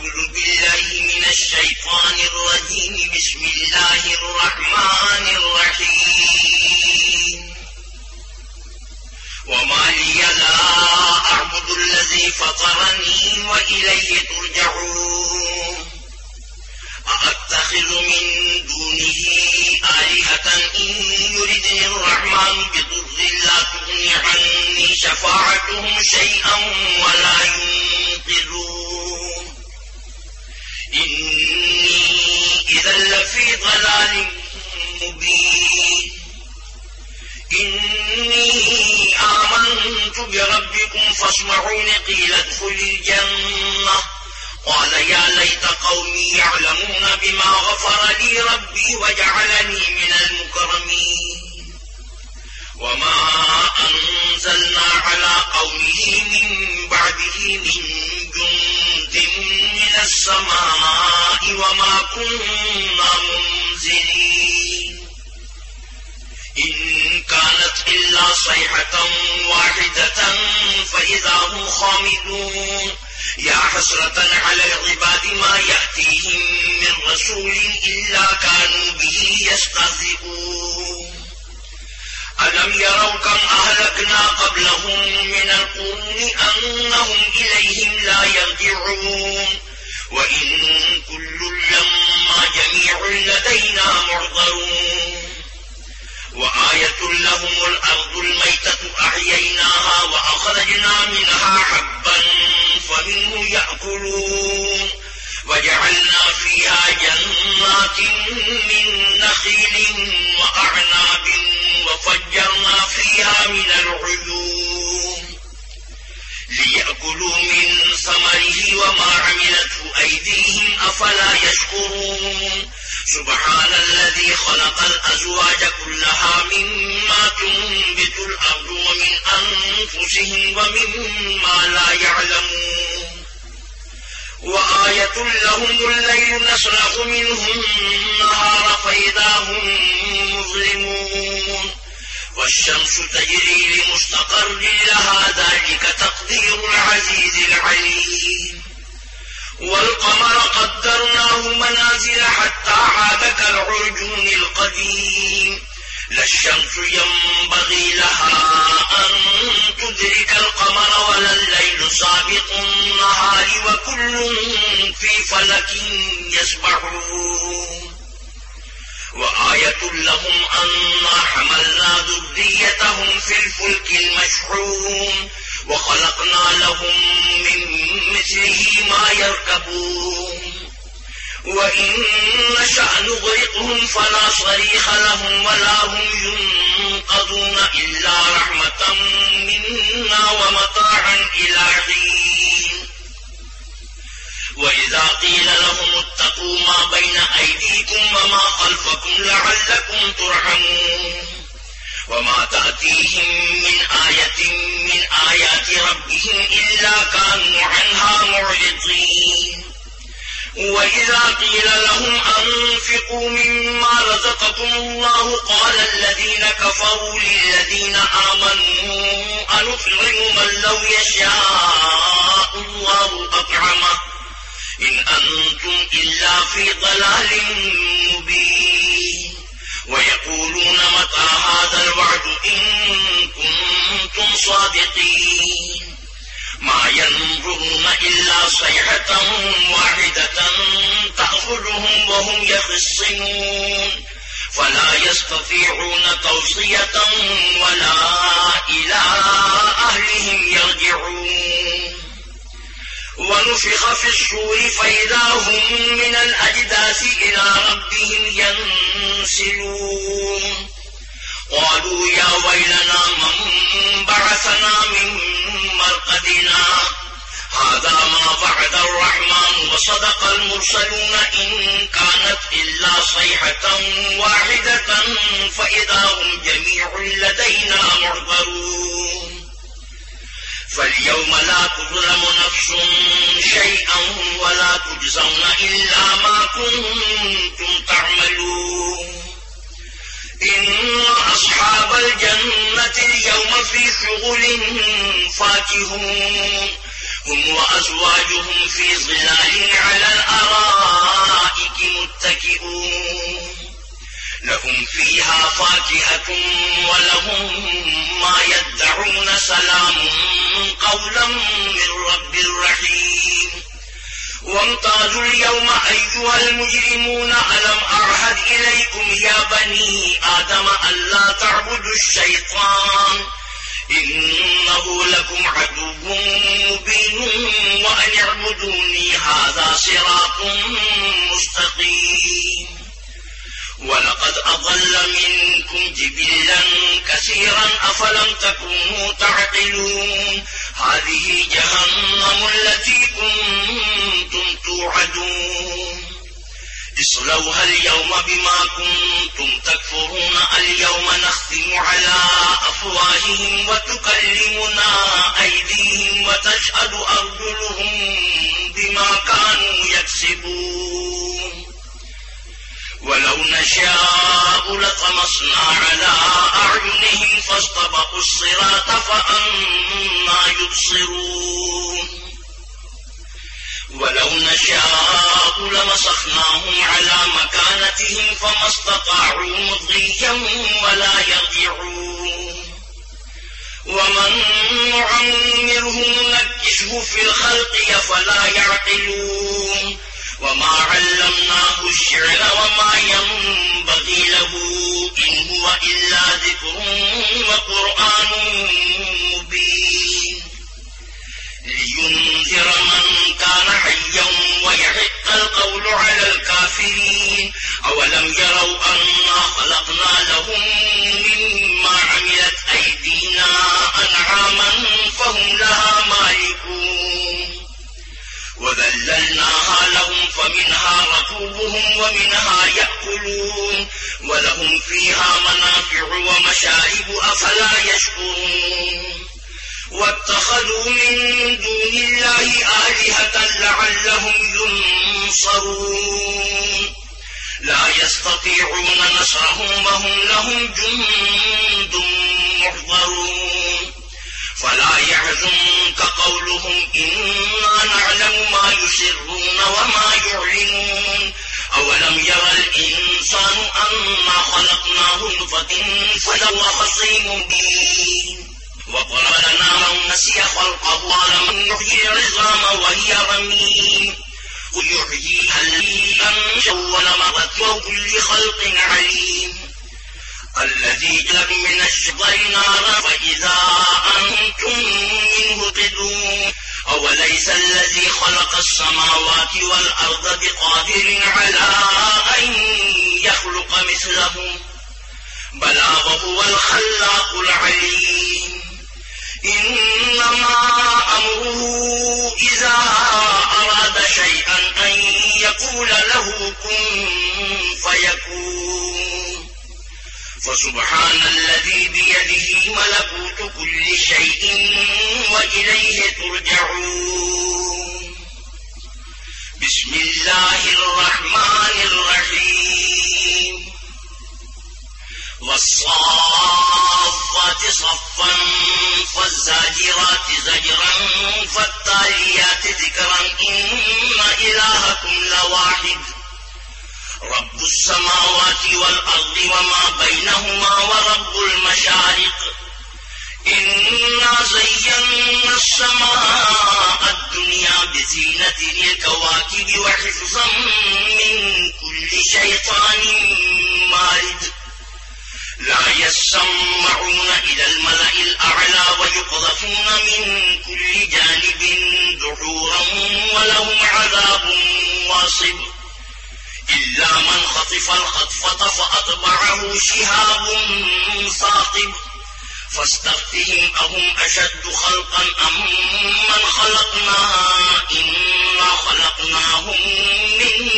أعوذ بالله من الشيطان الرجيم. بسم الله الرحمن الرحيم. وما لي لا أعبد الذي فطرني وإليه ترجعون. أأتخذ من دونه آلهة إن يردني الرحمن بضر لا تغني عني شفاعتهم شيئا ولا ينقذون. إني إذا لفي ضلال مبين. إني آمنت بربكم فاسمعون. قيل ادخل الجنة. قال يا ليت قومي يعلمون بما غفر لي ربي وجعلني من المكرمين. وما أنزلنا على قومه من بعده من جند من السماء وما كنا منزلين. إن كانت إلا صيحة واحدة فإذا هم خامدون. يا حسرة على العباد ما يأتيهم من رسول إلا كانوا به يستهزئون. ألم يروا كم أهلكنا قبلهم من القرون أنهم إليهم لا يرجعون. وإن كل لما جميع لدينا محضرون. وآية لهم الأرض الميتة أحييناها وأخرجنا منها حبا فمنه يأكلون. وجعلنا فيها جنات من نخيل وأعناب وفجرنا فيها من العيون ليأكلوا من ثمره وما عملته أيديهم أفلا يشكرون. سبحان الذي خلق الأزواج كلها مما تنبت الأرض ومن أنفسهم ومما لا يعلمون. وآية لهم الليل نسلخ منه النهار فإذا هم مظلمون. والشمس تجري لمستقر لها ذلك تقدير العزيز العليم. والقمر قدرناه منازل حتى عاد كالعرجون القديم. لا الشمس ينبغي لها أن تدرك القمر ولا الليل سابق النهار وكل في فلك يسبحون. وآية لهم أنا حملنا ذريتهم في الفلك المشحون وخلقنا لهم من مثله ما يركبون. وإن نشأ نغرقهم فلا صريخ لهم ولا هم ينقذون إلا رحمة منا ومتاعا إلى حين. وإذا قيل لهم اتقوا ما بين أيديكم وما خلفكم لعلكم ترحمون. وما تأتيهم من آية من آيات ربهم إلا كانوا عنها معرضين. وإذا قيل لهم أنفقوا مما رزقكم الله قال الذين كفروا للذين آمنوا أنطعم من لو يشاء الله أطعمه إن أنتم إلا في ضلال مبين. ويقولون متى هذا الوعد إن كنتم صادقين. ما ينظرون إلا صيحة واحدة تأخذهم وهم يخصمون. فلا يستطيعون توصية ولا إلى أهلهم يرجعون. ونفخ في الصور فإذا هم من الأجداث إلى ربهم ينسلون. قالوا يا ويلنا من بعثنا من مرقدنا هذا ما وعد الرحمن وصدق المرسلون إن كانت إلا صيحة واحدة فإذا هم جميع لدينا محضرون. فاليوم لا تظلم نفس شيئا ولا تجزون إلا ما كنتم تعملون. إن أصحاب الجنة اليوم في شغل فاكهون هم وأزواجهم في ظلال على فيها فاكهة ولهم ما يدعون سلام قولا من رب رحيم وامتازوا اليوم أيها المجرمون ألم أعهد إليكم يا بني آدم ألا تعبدوا الشيطان إنه لكم عدو مبين وأن اعبدوني هذا صراط مستقيم ولقد أضل منكم جبلا كثيرا أفلم تكونوا تعقلون هذه جهنم التي كنتم توعدون اصلوها اليوم بما كنتم تكفرون اليوم نختم على أفواههم وتكلمنا أيديهم وتشهد أرجلهم بما كانوا يكسبون ولو نشاء لطمسنا على أعينهم فاستبقوا الصراط فأنى يبصرون ولو نشاء لمسخناهم على مكانتهم فما استطاعوا مضيا ولا يرجعون ومن نعمره ننكسه في الخلق أفلا يعقلون وما علمناه الشعر وما ينبغي له إن هو إلا ذكر وقرآن مبين لينذر من كان حيا ويحق القول على الكافرين أولم يروا أنا خلقنا لهم مما عملت أيدينا أنعاما فهم لها مالكون وذللناها لهم فمنها ركوبهم ومنها يأكلون ولهم فيها منافع ومشارب أفلا يشكرون واتخذوا من دون الله آلهة لعلهم ينصرون لا يستطيعون نصرهم وهم لهم جند محضرون فلا يحزنك قولهم إنا نعلم ما يسرون وما يعلنون أولم يرى الإنسان أنا خلقناه نطفة فإذا هو خصيم مبين وضرب لنا من نسي خلقه قال من يحيي العظام وهي رميم قل يحييها الذي أنشأول مرة وكل خلق عليم الذي جلب من الشجر نارا فإذا أنتم منه تدون أوليس الذي خلق السماوات والأرض بقادر على أن يخلق مثلهم بلى وهو الخلاق العليم إنما أمره إذا أراد شيئا أن يقول له كن فيكون فسبحان الذي بيده ملكوت كل شيء وإليه ترجعون بسم الله الرحمن الرحيم والصافات صفا فالزاجرات زجرا فالتاليات ذكرا إن إلهكم لواحد رب السماوات والأرض وما بينهما ورب المشارق إنا زينا السماء الدنيا بزينة الكواكب وحفظا من كل شيطان مارد لا يسمعون إلى الملأ الأعلى ويقذفون من كل جانب دحورا ولهم عذاب واصب إلا من خطف الخطفة فأتبعه شهاب ثاقب فاستفتهم أهم أشد خلقا أم من خلقنا إنا خلقناهم من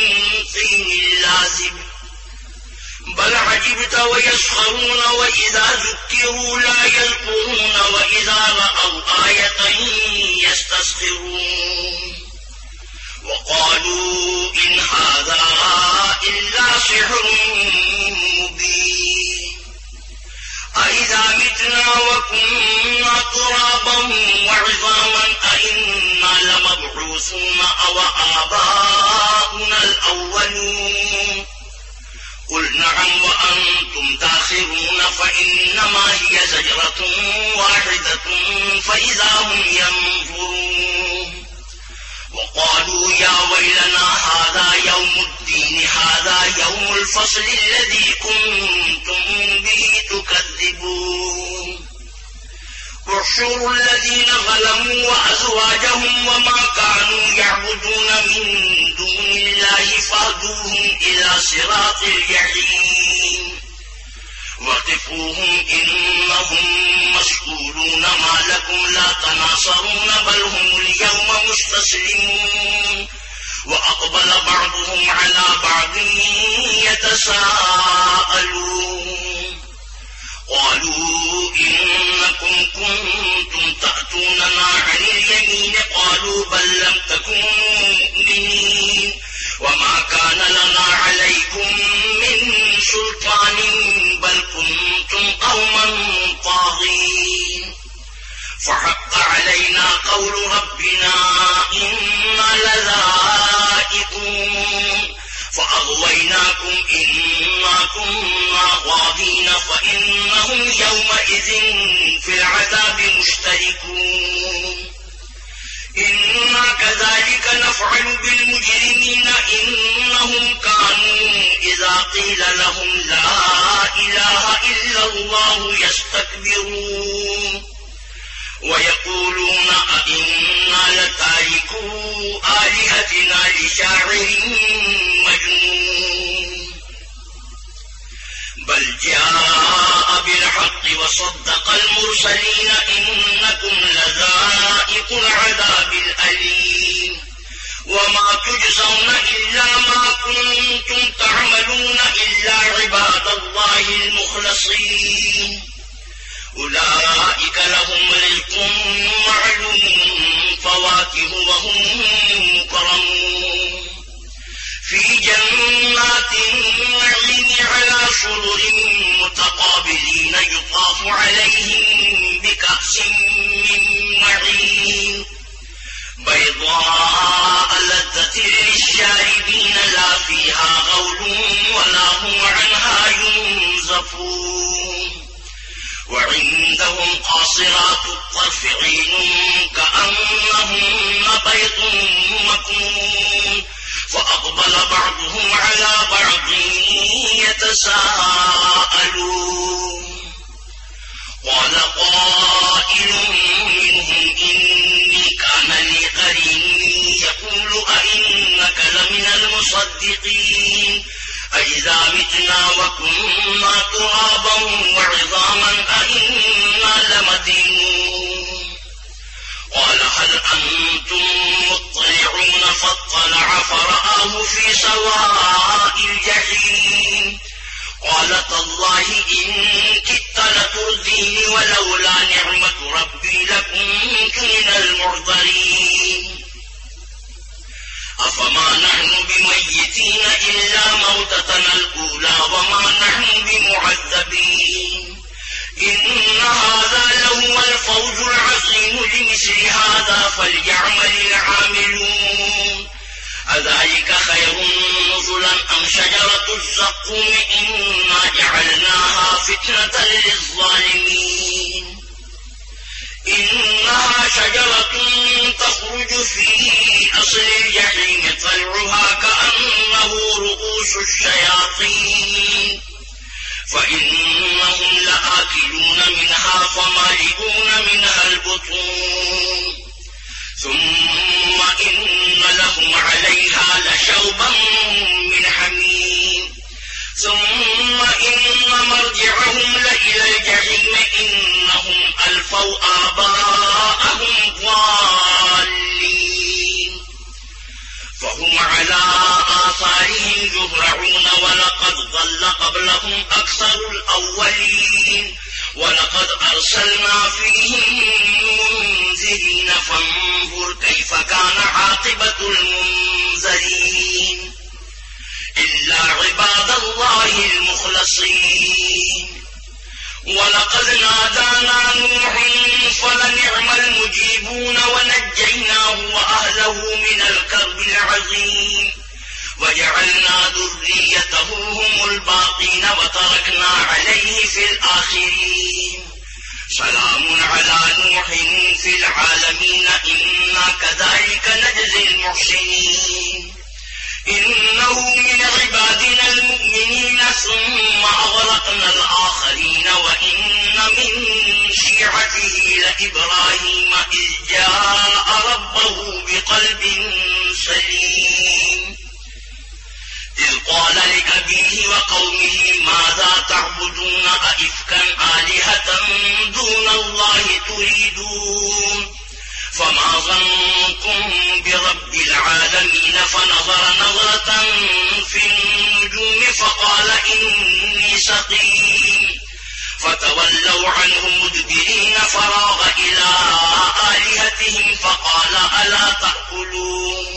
طين لازب بل عجبت ويسخرون وإذا ذكروا لا يذكرون وإذا رأوا آية يستسخرون وقالوا إن هذا إلا سحر مبين أإذا متنا وكنا ترابا وعظاما أإنا لمبعوثون أو آباؤنا الأولون قل نعم وأنتم داخرون فإنما هي زجرة واحدة فإذا هم ينظرون وقالوا يا ويلنا هذا يوم الدين هذا يوم الفصل الذي كنتم به تكذبون احشروا الذين ظلموا وأزواجهم وما كانوا يعبدون من دون الله فاهدوهم إلى صراط الجحيم وقفوهم إنهم مسؤولون ما لكم لا تناصرون بل هم اليوم مستسلمون وأقبل بعضهم على بعض يتساءلون قالوا إنكم كنتم تأتوننا عن اليمين قالوا بل لم تكونوا مؤمنين وما كان لنا عليكم من سلطان بل كنتم قوما طاغين فحق علينا قول ربنا إنا لذائقون فأغويناكم إنا كنا غاوين فإنهم يومئذ في العذاب مشتركون إنا كذلك نفعل بالمجرمين إنهم كانوا إذا قيل لهم لا إله إلا الله يستكبرون ويقولون أئنا لتاركو آلهتنا لشاعر مجنون بل جاء بالحق وصدق المرسلين إنكم لذائق العذاب الأليم وما تجزون إلا ما كنتم تعملون إلا عباد الله المخلصين أولئك لهم رزق معلوم فواكه وهم مكرمون في جنات النعيم على سرر متقابلين يطاف عليهم بكأس من معين بيضاء لذة للشاربين لا فيها غول ولا هم عنها ينزفون وعندهم قاصرات الطرف عين كأنهن بيض مكنون فأقبل بعضهم على بعض يتساءلون قال قائل منهم إني كان لي قرين يقول أئنك لمن المصدقين أإذا متنا وكنا ترابا وعظاما أئنا لمدينون قال هل أنتم مطلعون فاطلع فرآه في سواء الجحيم قال تالله إن كدت لتردين ولولا نعمة ربي لكنت من المحضرين أفما نحن بميتين إلا موتتنا الأولى وما نحن بمعذبين إن هذا لهو الفوز العظيم لمثل هذا فليعمل العاملون أذلك خير نزلا أم شجرة الزقوم إنا جعلناها فتنة للظالمين إنها شجرة تخرج في أصل الجحيم طلعها كأنه رؤوس الشياطين فإنهم لآكلون منها فمالئون منها البطون ثم إن لهم عليها لشوبا من حميم ثم إن مرجعهم لإلى الجحيم إنهم ألفوا آباءهم ضالين فهم على آثارهم يهرعون ولقد ضل قبلهم أكثر الأولين ولقد أرسلنا فيهم منذرين فانظر كيف كان عاقبة المنذرين إلا عباد الله المخلصين ولقد نادانا نوح فلنعم المجيبون ونجيناه وأهله من الكرب العظيم وجعلنا ذريته هم الباقين وتركنا عليه في الآخرين سلام على نوح في العالمين إنا كذلك نجزي المحسنين إنه من عبادنا المؤمنين ثم أغرقنا الآخرين وإن من شيعته لإبراهيم إذ جاء ربه بقلب سليم إذ قال لأبيه وقومه ماذا تعبدون أئفكا آلهة دون الله تريدون فما ظنكم برب العالمين فنظر نظرة في النجوم فقال إني سقيم فتولوا عنه مدبرين فراغ إلى آلهتهم فقال ألا تأكلون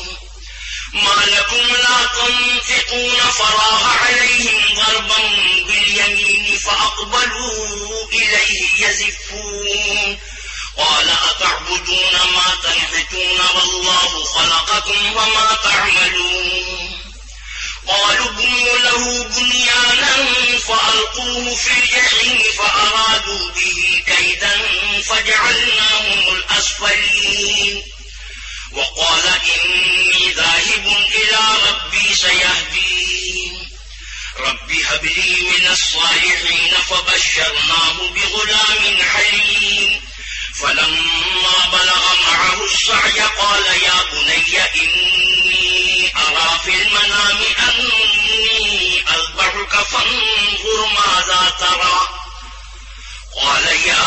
ما لكم لا تنطقون فراغ عليهم ضربا باليمين فأقبلوا إليه يزفون قال أتعبدون ما تنحتون والله خلقكم وما تعملون قالوا ابنوا له بنيانا فألقوه في الجحيم فأرادوا به كيدا فجعلناهم الأسفلين وقال إني ذاهب إلى ربي سيهدين رب هب لي من الصالحين فبشرناه بغلام حليم فلما بلغ معه السعي قال يا بني إني أرى في المنام أني أذبحك فانظر ماذا ترى قال يا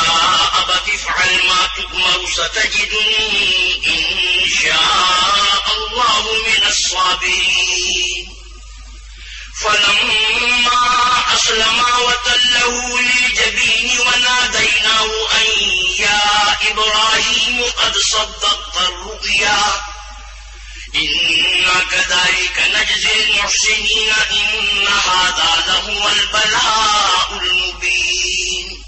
أبت افعل ما تؤمر ستجدني إن شاء الله من الصابرين فلما أسلما وتله للجبين وناديناه أن يا إبراهيم قد صدقت الرؤيا إنا كذلك نجزي المحسنين إن هذا لهو البلاء المبين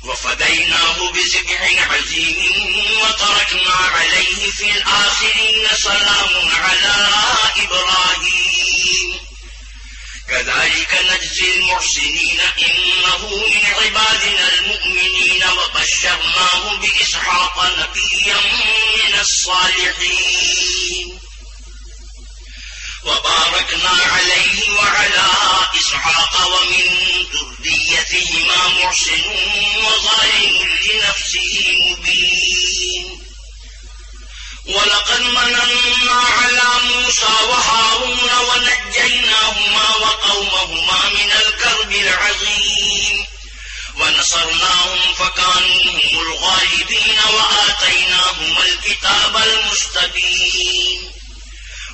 وفديناه بذبح عظيم وتركنا عليه في الآخرين سلام على إبراهيم كذلك نجزي المحسنين إنه من عبادنا المؤمنين وبشرناه بإسحاق نبيا من الصالحين وباركنا عليه وعلى إسحاق ومن ذريتهما محسن وظالم لنفسه مبين ولقد مننا على موسى وهارون ونجيناهما وقومهما من الكرب العظيم ونصرناهم فكانوا هم الغالبين وآتيناهما الكتاب المستبين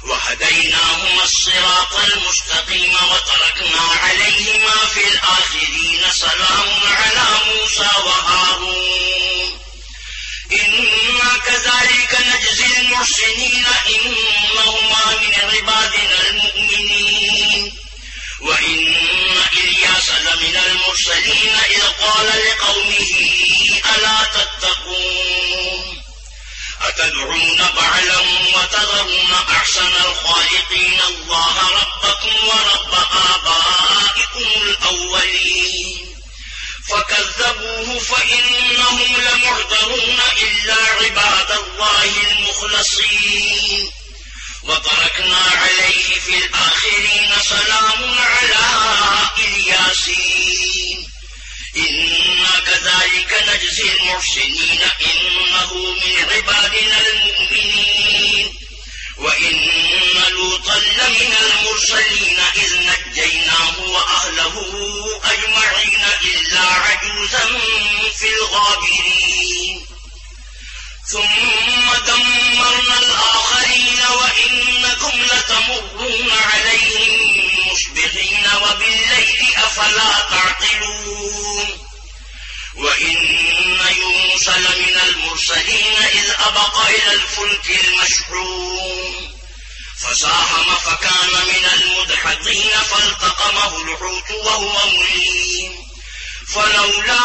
وهديناهما الصراط المستقيم وتركنا عليهما في الآخرين سلام على موسى وهارون إنا كذلك نجزي المحسنين إنهما من عبادنا المؤمنين وإن إلياس لمن المرسلين إذ قال لقومه ألا تتقون أتدعون بعلا وتذرون أحسن الخالقين الله ربكم ورب آبائكم الأولين فكذبوه فإنهم لمحضرون إلا عباد الله المخلصين وتركنا عليه في الآخرين سلام على الياسين إنا كذلك نجزي المحسنين إنه من عبادنا المؤمنين وإن لوطا لمن المرسلين إذ نجيناه وأهله أجمعين إلا عجوزا في الغابرين ثم دمرنا الآخرين وإنكم لتمرون عليهم مصبحين وبالليل أفلا تعقلون وإن يونس لمن المرسلين إذ أبق إلى الفلك المشحون فساهم فكان من المدحضين فالتقمه الحوت وهو مليم فلولا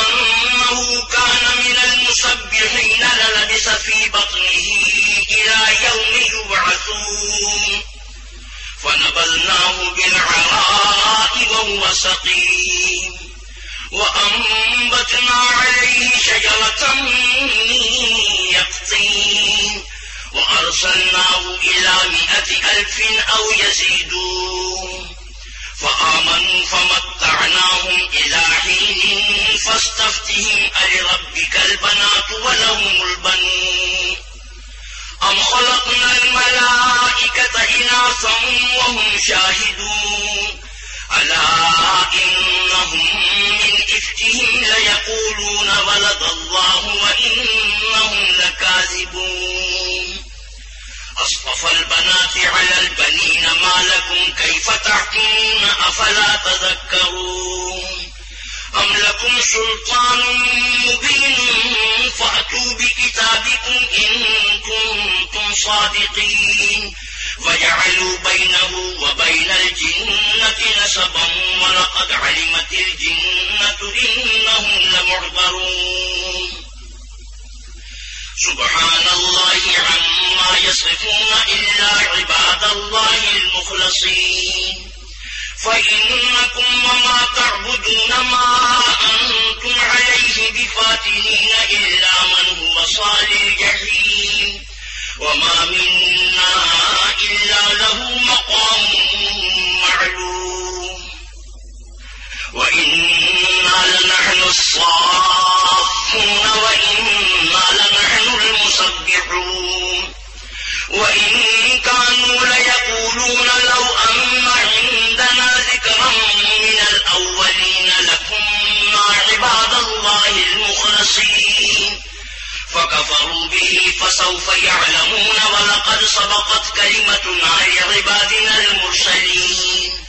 أنه كان من المسبحين للبث في بطنه إلى يوم يبعثون فنبذناه بالعراء وهو سقيم وأنبتنا عليه شجرة من يقطين وأرسلناه إلى 100,000 أو يزيدون فآمنوا فمتعناهم إلى حين فاستفتهم ألربك البنات ولهم البنون أم خلقنا الملائكة إناثا وهم شاهدون ألا إنهم من إفكهم ليقولون ولد الله وإنهم لكاذبون أصطفى البنات على البنين ما لكم كيف تحكمون أفلا تذكرون أم لكم سلطان مبين فأتوا بكتابكم إن كنتم صادقين وجعلوا بينه وبين الجنة نسبا ولقد علمت الجنة إنهم لمحضرون سبحان الله عما يصفون إلا عباد الله المخلصين فإنكم وما تعبدون ما أنتم عليه بفاتنين إلا من هو صال الجحيم وما منا إلا له مقام معلوم وإنا لنحن الصافون وإنا لنحن المسبحون وإن كانوا ليقولون لو أن عندنا ذكرا من الأولين لكنا عباد الله المخلصين فكفروا به فسوف يعلمون ولقد سبقت كلمتنا لعبادنا المرسلين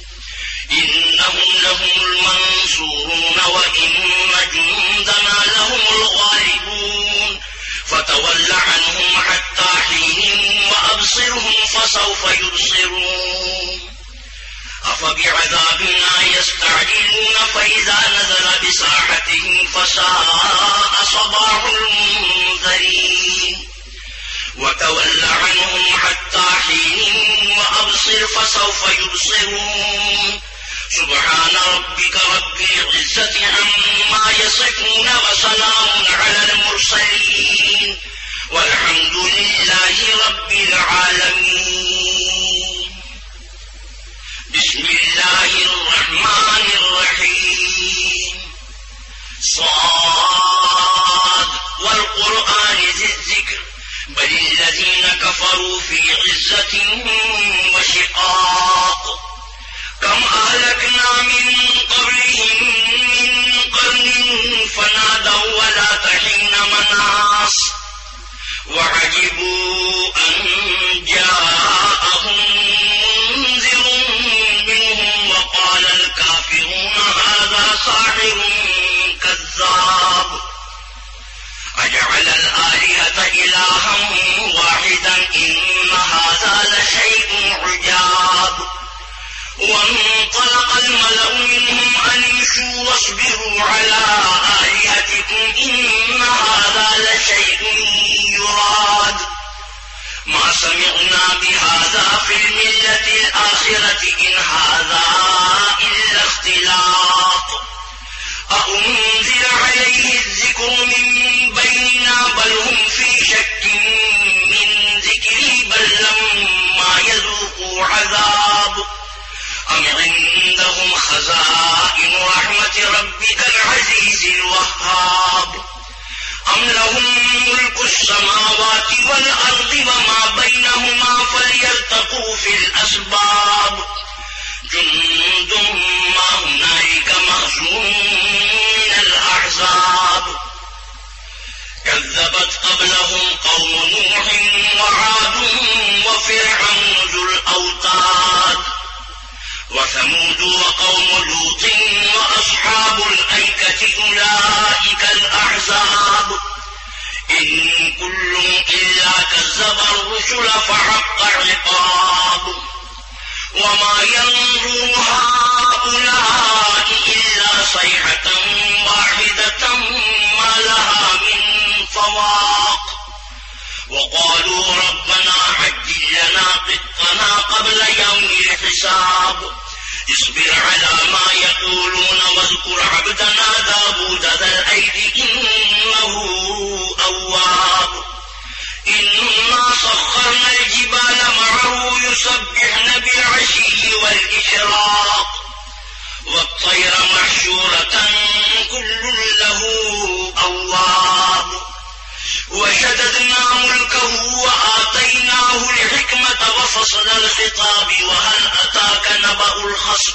إنهم لهم المنصورون وإن جندنا لهم الغالبون فتول عنهم حتى حين وأبصرهم فسوف يبصرون أفبعذابنا يستعجلون فإذا نزل بساحتهم فساء صباح المنذرين وتول عنهم حتى حين وأبصر فسوف يبصرون سبحان ربك رب العزة عما يصفون وسلام على المرسلين والحمد لله رب العالمين بسم الله الرحمن الرحيم صاد والقرآن ذي الذكر بل الذين كفروا في عزة وشقاق كم أهلكنا من قبلهم من قرن فنادوا ولا تحين مناص وعجبوا أن جاءهم منذر منهم وقال الكافرون هذا ساحر كذاب أجعل الآلهة إلها واحدا إن هذا لشيء عجاب وانطلق الملأ منهم أن امشوا واصبروا على آلهتكم إن هذا لشيء يراد ما سمعنا بهذا في الملة الآخرة إن هذا إلا اختلاق أأنزل عليه الذكر من بيننا بل هم في شك من ذكري بل لما يذوقوا عذاب أم عندهم خزائن رحمة ربك العزيز الوهاب أم لهم ملك السماوات والأرض وما بينهما فليرتقوا في الأسباب جند ما هنالك مهزوم من الأحزاب كذبت قبلهم قوم نوح وعاد وفرعون ذو الأوتاد وثمود وقوم لوط وأصحاب الأيكة أولئك الأحزاب إن كل إلا كذب الرسل فحق عقاب وما ينظر هؤلاء إلا صيحة واحدة ما لها من فواق وقالوا ربنا عجل لنا قطنا قبل يوم حساب اصبر على ما يقولون واذكر عبدنا داود ذا الأيد إنه أواب إنا سخرنا الجبال معه يسبحن بالعشي والإشراق والطير محشورة كل له أواب وشددنا ملكه وآتيناه الحكمة وفصل الخطاب وهل أتاك نبأ الخصم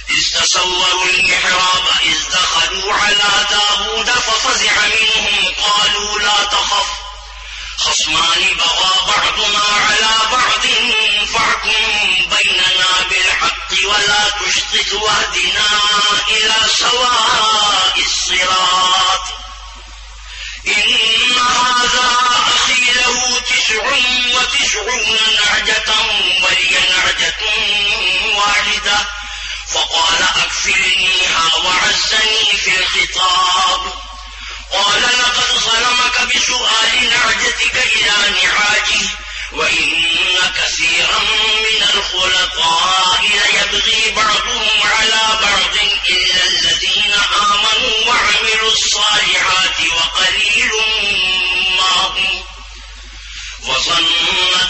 إذ تسوروا المحراب إذ دخلوا على داود ففزع منهم قالوا لا تخف خصمان بغى بعضنا على بعض فاحكم بيننا بالحق ولا تشطط واهدنا إلى سواء الصراط إن هذا أخي له 99 نعجة ولي نعجة واحدة فقال أكفلنيها وعزني في الخطاب قال لقد ظلمك بسؤال نعجتك إلى نعاجه وإن كثيرا من الخلطاء ليبغي بعضهم على بعض إلا الذين آمنوا وعملوا الصالحات وقليل ما هم وظن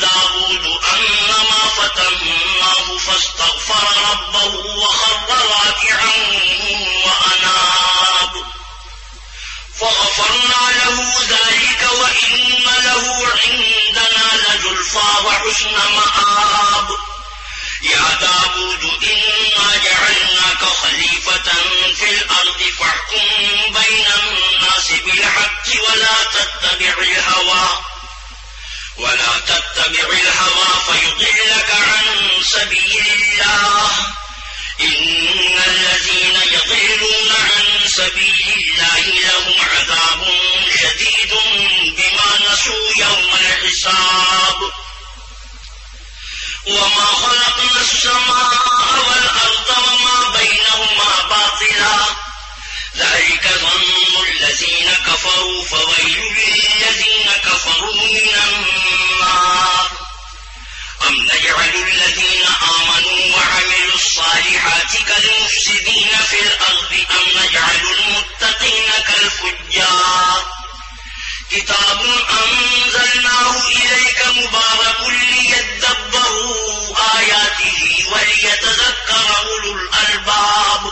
داود أنما فتناه فاستغفر ربه وخر راكعا وأناب فغفرنا له ذلك وإن له عندنا لزلفى وحسن مآب يا داود إنا جعلناك خليفة في الأرض فاحكم بين الناس بالحق ولا تتبع الهوى فيضلك عن سبيل الله إن الذين يضلون عن سبيل الله لهم عذاب شديد بما نسوا يوم الحساب وما خلقنا السماء والأرض وما بينهما باطلا ذلك ظن الذين كفروا فويل للذين كفروا من النار أم نجعل الذين آمنوا وعملوا الصالحات كالمفسدين في الأرض أم نجعل المتقين كالفجار كتاب أنزلناه إليك مبارك ليدبروا آياته وليتذكر أولو الألباب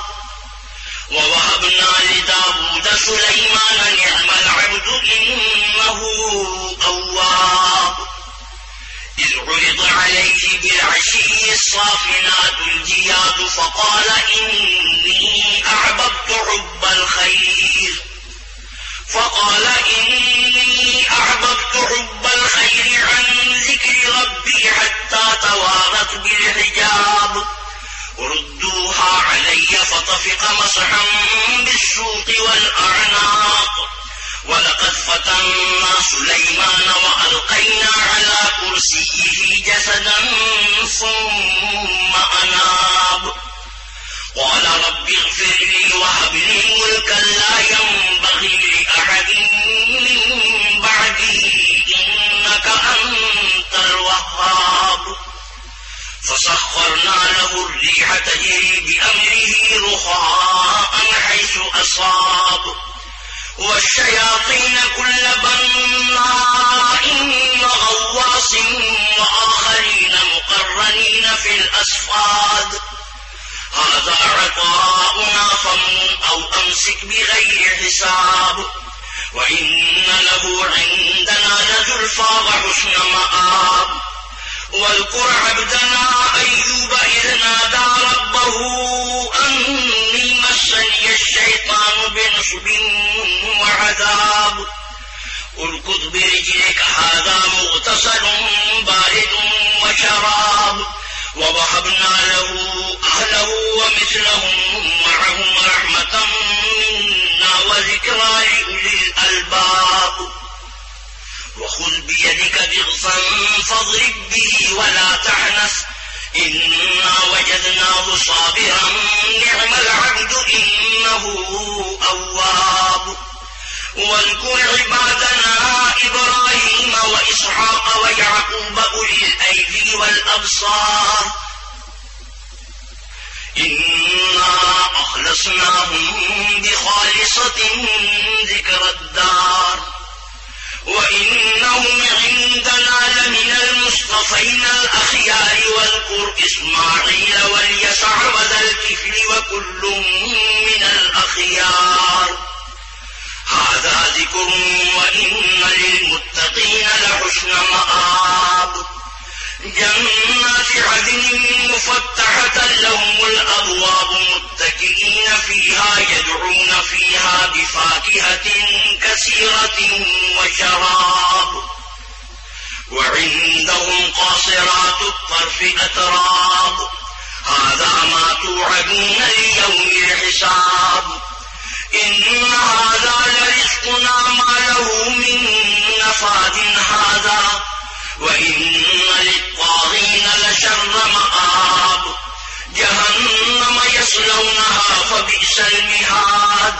ووهبنا لداود سليمان نعم العبد إنه أواب إذ عرض عليه بالعشي الصافنات الجياد فقال إني أحببت حب الخير عن ذكر ربي حتى توارت بالحجاب ردوها علي فطفق مسحا بالسوق والأعناق ولقد فتنا سليمان وألقينا على كرسيه جسدا ثم أناب قال رب اغفر لي وهب لي ملكا لا ينبغي لأحد من بعدي إنك أنت الوهاب فسخرنا له الريح تجري بأمره رخاء حيث أصاب والشياطين كل بناء وغواص وآخرين مقرنين في الأصفاد هذا عطاؤنا فامنن أو أمسك بغير حساب وإن له عندنا لزلفى وحسن مآب واذكر عبدنا أيوب إذ نادى ربه أني مسني الشيطان بنصب وعذاب اركض برجلك هذا مغتسل بارد وشراب ووهبنا له أهله ومثلهم معهم رحمة منا وذكرى لأولي الألباب وخذ بيدك ضغثا فاضرب به ولا تحنث إنا وجدناه صابرا نعم العبد إنه أواب واذكر عبادنا إبراهيم وإسحاق ويعقوب أولي الأيدي والأبصار فخلصناهم بخالصة ذكر الدار وإنهم عندنا لمن المصطفين الأخيار واذكر إسماعيل واليسع وذا الكفل وكل من الأخيار هذا ذكر وإن للمتقين لحسن مآب جنات عدن مفتحة لهم الأبواب متكئين فيها يدعون فيها بفاكهة كثيرة وشراب وعندهم قاصرات الطرف أتراب هذا ما توعدون ليوم الحساب إن هذا لرزقنا ما له من نفاد هذا وإن للطاغين لشر مآب جهنم يصلونها فبئس المهاد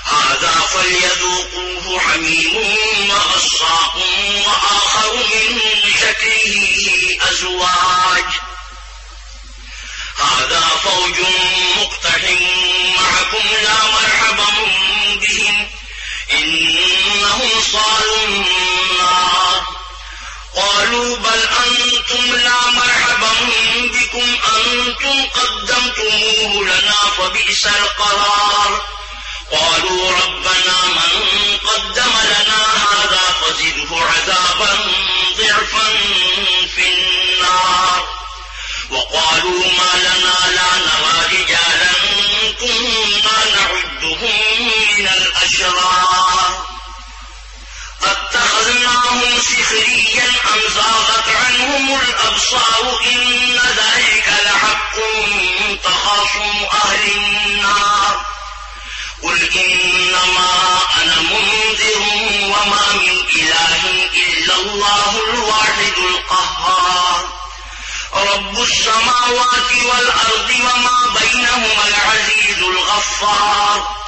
هذا فليذوقوه حميم وغساق وآخر من شكله أزواج هذا فوج مقتحم معكم لا مرحبا بهم إنهم صالوا النار قالوا بل أنتم لا مرحبا بكم أنتم قدمتموه لنا فبئس القرار قالوا ربنا من قدم لنا هذا فزده عذابا ضعفا في النار وقالوا ما لنا لا نرى رجالا كنا نعدهم من الأشرار اتخذناهم سخريا أم زاغت عنهم الأبصار إن ذلك لحق تخاصم أهل النار قل إنما أنا منذر وما من إله إلا الله الواحد القهار رب السماوات والأرض وما بينهما العزيز الغفار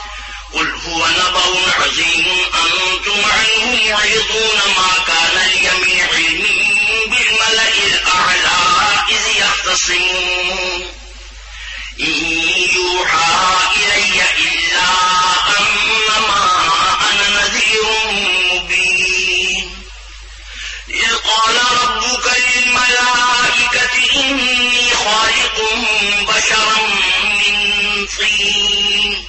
قل هو نبأ عظيم أنتم عنه معرضون ما كان لي من علم بالملأ الأعلى إذ يختصمون إن يوحى إلي إلا أنما أنا نذير مبين إذ قال ربك للملائكة إني خالق بشرا من طين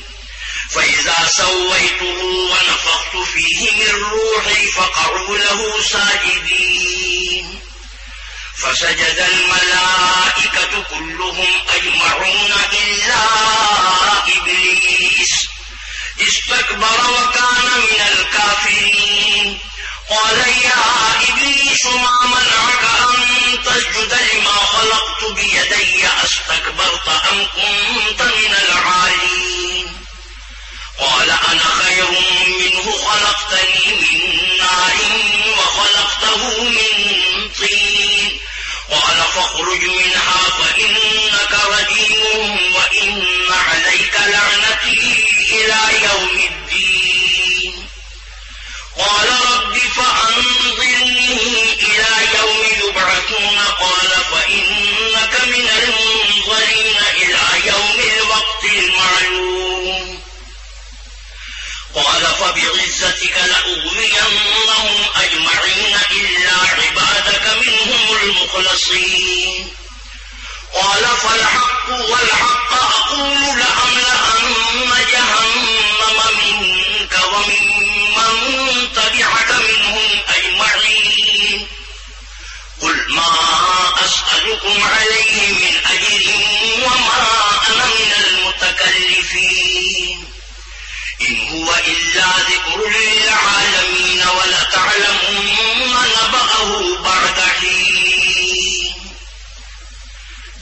فإذا سويته ونفخت فيه من روحي فقعوا له ساجدين فسجد الملائكة كلهم أجمعون إلا إبليس استكبر وكان من الكافرين قال يا إبليس ما منعك أن تسجد لما خلقت بيدي أستكبرت أم كنت من العالين قال أنا خير منه خلقتني من نار وخلقته من طين قال فاخرج منها فإنك رجيم وإن عليك لعنتي إلى يوم الدين قال رب فأنظرني إلى يوم يبعثون قال فإنك من المنظرين إلى يوم الوقت المعلوم قال فبعزتك لأغوينهم أجمعين إلا عبادك منهم المخلصين قال فالحق والحق أقول لأملأن جهنم منك وممن تبعك منهم أجمعين قل ما أسألكم عليه من أجر وما أنا من المتكلفين إن هو إلا ذكر للعالمين ولتعلمن نبأه بعد حين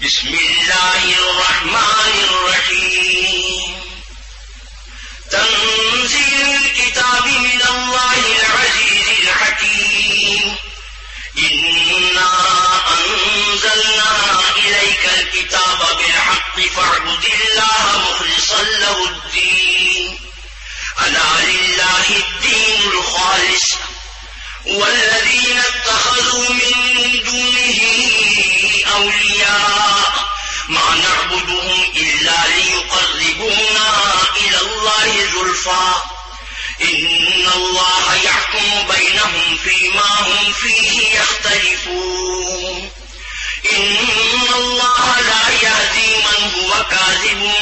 بسم الله الرحمن الرحيم تنزيل الكتاب من الله العزيز الحكيم إنا أنزلنا إليك الكتاب بالحق فاعبد الله مخلصا له الدين ألا لله الدين الخالص والذين اتخذوا من دونه أولياء ما نعبدهم إلا ليقربونا إلى الله زلفى إن الله يحكم بينهم فيما هم فيه يختلفون إن الله لا يهدي من هو كاذب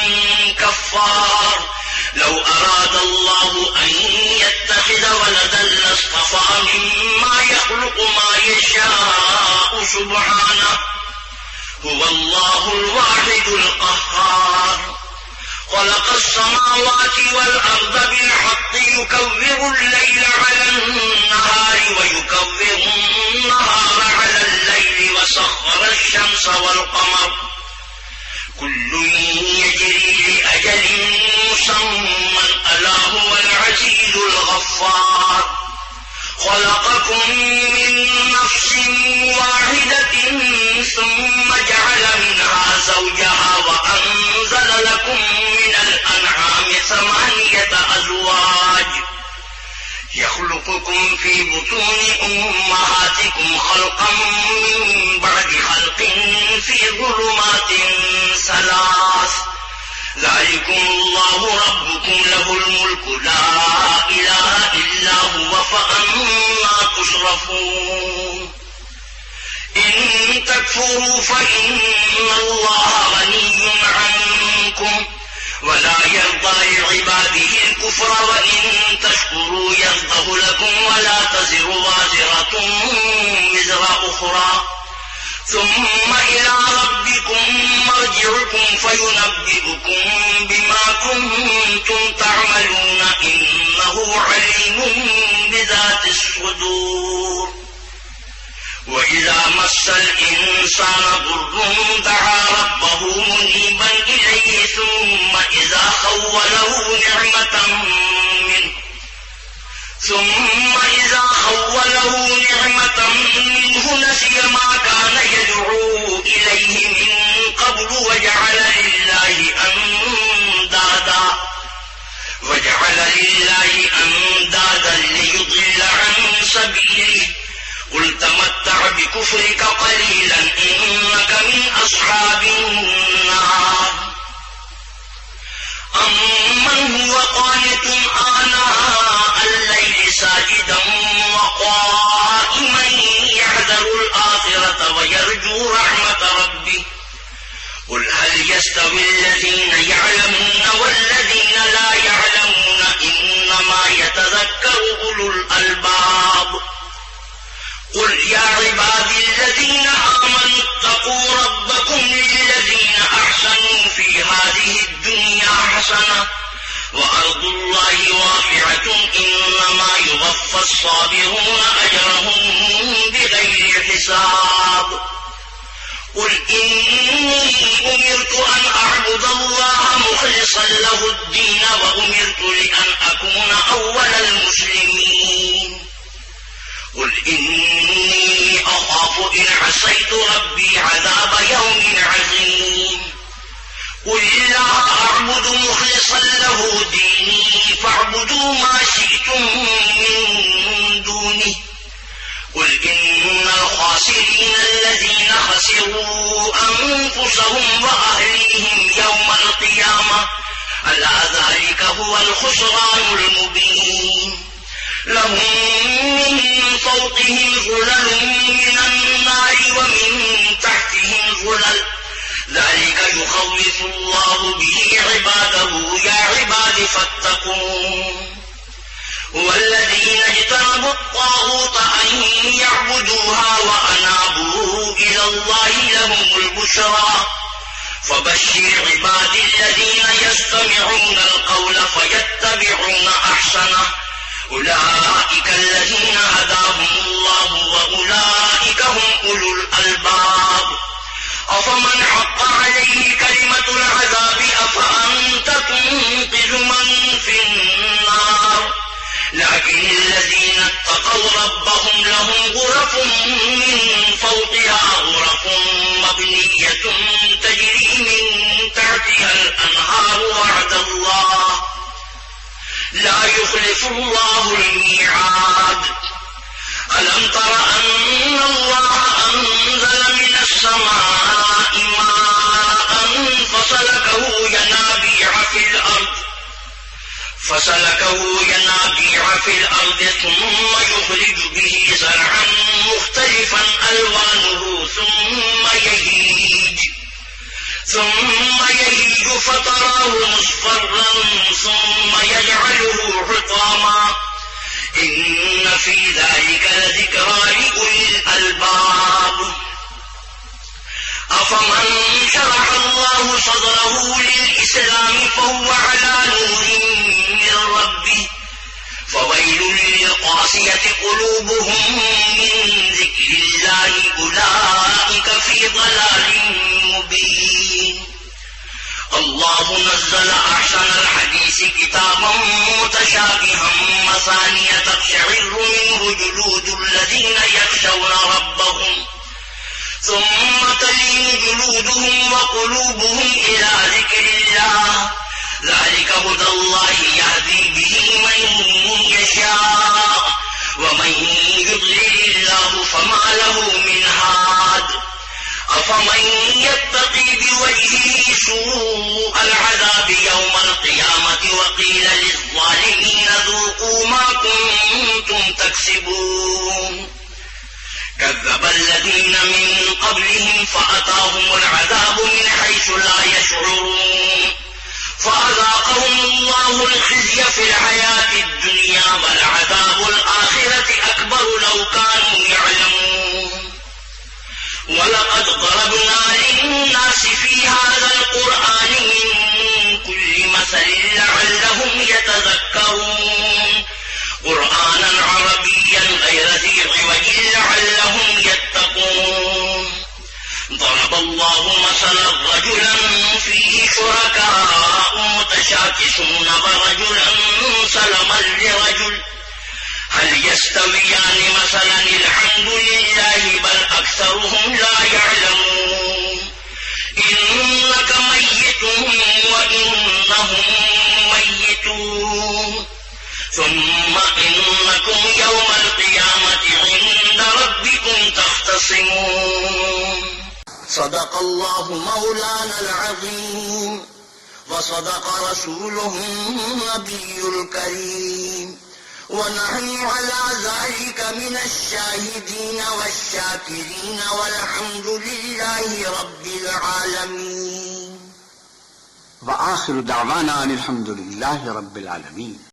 كفار لو أراد الله أن يتخذ ولدا لاصطفى مما يخلق ما يشاء سبحانه هو الله الواحد القهار خلق السماوات والأرض بالحق يكور الليل على النهار ويكور النهار على الليل وسخر الشمس والقمر كل يجري لأجل مسمى ألا هو العزيز الغفار خلقكم من نفس واحدة ثم جعل منها زوجها وأنزل لكم من الأنعام 8 أزواج يخلقكم في بطون أمهاتكم خلقا من بعد خلق في ظلمات 3 ذلكم الله ربكم له الملك لا إله إلا هو فأنا تصرفون إن تكفروا فإن الله غني عنكم ولا يرضى لعباده الكفر وإن تشكروا يرضه لكم ولا تزر وازرة وزر أخرى ثم إلى ربكم مرجعكم فينبئكم بما كنتم تعملون إنه عليم بذات الصدور وإذا مس الإنسان ضر دعا ربه منيبا إليه ثم إذا خوله نعمة منه نسي ما كان يدعو إليه من قبل وجعل لله أندادا ليضل عن سبيله قل تمتع بكفرك قليلا إنك من أصحاب النار أمن هو قانت آناء الليل ساجدا وقائما يحذر الآخرة ويرجو رحمة ربه قل هل يستوي الذين يعلمون والذين لا يعلمون إنما يتذكر أولو الألباب قل يا عبادي الذين آمنوا اتقوا ربكم للذين أحسنوا في هذه الدنيا حسنة وأرض الله واسعة إنما يوفى الصابرون أجرهم بغير حساب قل إني أمرت أن أعبد الله مخلصا له الدين وأمرت لأن أكون أول المسلمين قل إني أخاف إن عصيت ربي عذاب يوم عظيم قل لا أعبد مخلصا له ديني فاعبدوا ما شئتم من دونه قل إن الخاسرين الذين خسروا أنفسهم وأهليهم يوم القيامة ألا ذلك هو الخسران المبين لهم من فوقهم ظلل من النار ومن تحتهم ظلل ذلك يخوف الله به عباده يا عباد فاتقون والذين اجتنبوا الطاغوت أن يعبدوها وأنابوا إلى الله لهم البشرى فبشر عبادي الذين يستمعون القول فيتبعون أحسنه أولئك الذين هداهم الله وأولئك هم أولو الألباب أفمن حق عليه كلمة العذاب أفأنت تنقذ من في النار لكن الذين اتقوا ربهم لهم غرف من فوقها غرف مبنية تجري من تحتها الأنهار وعد الله لا يخلف الله الميعاد ألم تر أن الله أنزل من السماء ماء فسلكه ينابيع في الأرض ثم يخرج به زرعا مختلفا ألوانه ثم يهيج فتراه مصفرا ثم يجعله حطاما إن في ذلك لذكرى لأولي الألباب أفمن شرح الله صدره للإسلام فهو على نور من ربه فويل للقاسية قلوبهم من ذكر الله أولئك في ضلال مبين الله نزل أحسن الحديث كتابا متشابها مثانية تقشعر منه جلود الذين يخشون ربهم ثم تلين جلودهم وقلوبهم إلى ذكر الله ذلك هدى الله يهدي به من يشاء ومن يضلل الله فما له من هاد أفمن يتقي بوجهه سوء العذاب يوم القيامة وقيل للظالمين ذوقوا ما كنتم تكسبون كذب الذين من قبلهم فأتاهم العذاب من حيث لا يشعرون فأذاقهم الله الخزي في الحياة الدنيا والعذاب الآخرة أكبر لو كانوا يعلمون ولقد ضربنا للناس في هذا القرآن من كل مثل لعلهم يتذكرون قرآنا عربيا غير ذي عوج لعلهم يتقون ضرب الله مثلا رجلا فيه شركاء متشاكسون ورجلا سلما لرجل هل يستويان مثلا الحمد لله بل أكثرهم لا يعلمون إنك ميت وإنهم ميتون ثم إنكم يوم القيامة عند ربكم تختصمون صدق الله مولانا العظيم وصدق رسوله النبي الكريم ونحن على ذلك من الشاهدين والشاكرين والحمد لله رب العالمين وآخر دعوانا الحمد لله رب العالمين.